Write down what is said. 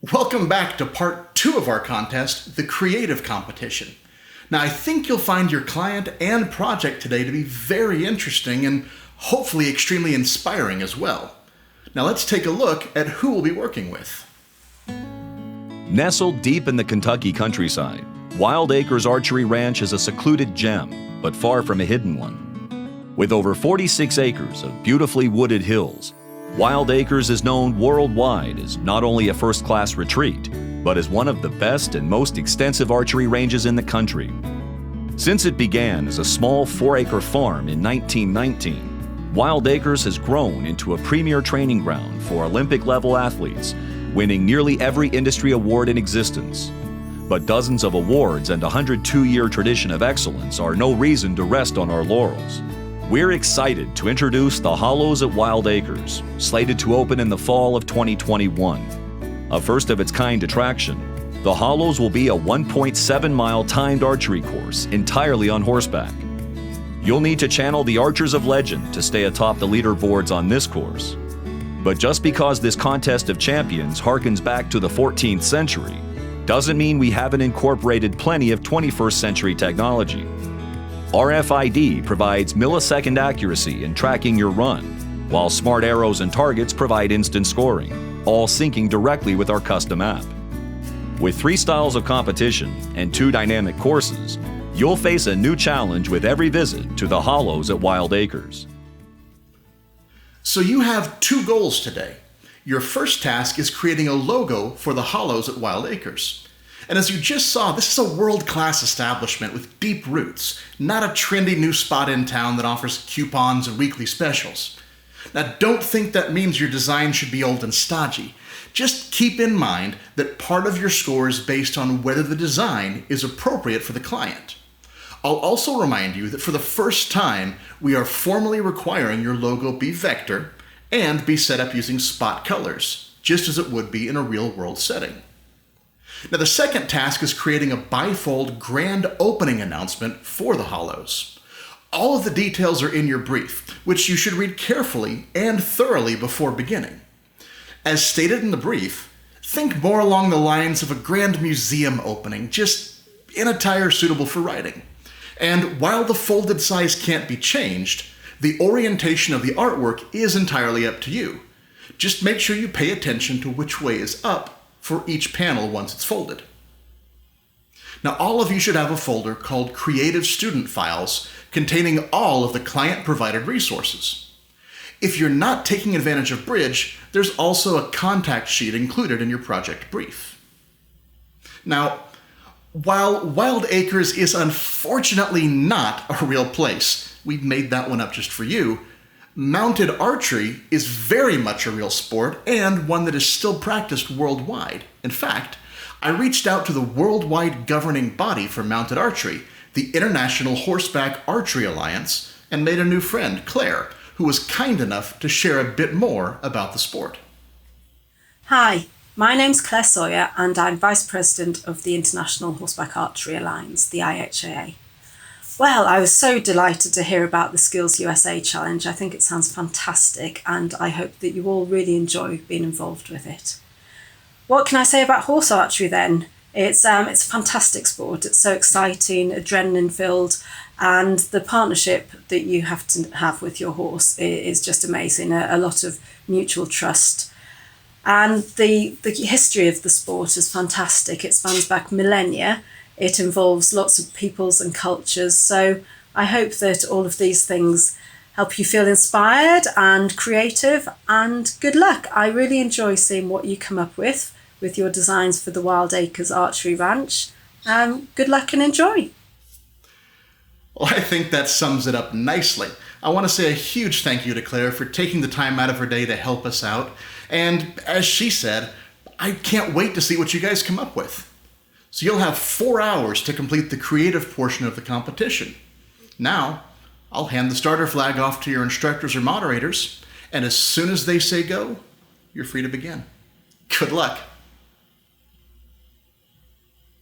Welcome back to part 2 of our contest, the creative competition. Now, I think you'll find your client and project today to be very interesting and hopefully extremely inspiring as well. Now let's take a look at who we'll be working with. Nestled deep in the Kentucky countryside, Wild Acres Archery Ranch is a secluded gem, but far from a hidden one. With over 46 acres of beautifully wooded hills, Wild Acres is known worldwide as not only a first-class retreat, but as one of the best and most extensive archery ranges in the country. Since it began as a small 4-acre farm in 1919, Wild Acres has grown into a premier training ground for Olympic-level athletes, winning nearly every industry award in existence. But dozens of awards and a 102-year tradition of excellence are no reason to rest on our laurels. We're excited to introduce the Hollows at Wild Acres, slated to open in the fall of 2021. A first-of-its-kind attraction, the Hollows will be a 1.7-mile timed archery course entirely on horseback. You'll need to channel the archers of legend to stay atop the leaderboards on this course. But just because this contest of champions harkens back to the 14th century, doesn't mean we haven't incorporated plenty of 21st century technology. RFID provides millisecond accuracy in tracking your run, while smart arrows and targets provide instant scoring, all syncing directly with our custom app. With 3 styles of competition and 2 dynamic courses, you'll face a new challenge with every visit to the Hollows at Wild Acres. So you have 2 goals today. Your first task is creating a logo for the Hollows at Wild Acres. And as you just saw, this is a world-class establishment with deep roots, not a trendy new spot in town that offers coupons and weekly specials. Now, don't think that means your design should be old and stodgy. Just keep in mind that part of your score is based on whether the design is appropriate for the client. I'll also remind you that for the first time, we are formally requiring your logo be vector and be set up using spot colors, just as it would be in a real-world setting. Now, the second task is creating a bifold grand opening announcement for the Hollows. All of the details are in your brief, which you should read carefully and thoroughly before beginning. As stated in the brief, think more along the lines of a grand museum opening, just in attire suitable for writing. And while the folded size can't be changed, the orientation of the artwork is entirely up to you. Just make sure you pay attention to which way is up for each panel once it's folded. Now, all of you should have a folder called Creative Student Files containing all of the client-provided resources. If you're not taking advantage of Bridge, there's also a contact sheet included in your project brief. Now, while Wild Acres is unfortunately not a real place, we've made that one up just for you, mounted archery is very much a real sport and one that is still practiced worldwide. In fact, I reached out to the worldwide governing body for mounted archery, the International Horseback Archery Alliance, and made a new friend, Claire, who was kind enough to share a bit more about the sport. Hi, my name's Claire Sawyer and I'm Vice President of the International Horseback Archery Alliance, the IHAA. Well, I was so delighted to hear about the SkillsUSA challenge. I think it sounds fantastic and I hope that you all really enjoy being involved with it. What can I say about horse archery then? It's a fantastic sport. It's so exciting, adrenaline filled, and the partnership that you have to have with your horse is just amazing. A lot of mutual trust. And the history of the sport is fantastic. It spans back millennia. It involves lots of peoples and cultures. So I hope that all of these things help you feel inspired and creative, and good luck. I really enjoy seeing what you come up with your designs for the Wild Acres Archery Ranch. Good luck and enjoy. Well, I think that sums it up nicely. I want to say a huge thank you to Claire for taking the time out of her day to help us out. And as she said, I can't wait to see what you guys come up with. So you'll have 4 hours to complete the creative portion of the competition. Now, I'll hand the starter flag off to your instructors or moderators, and as soon as they say go, you're free to begin. Good luck.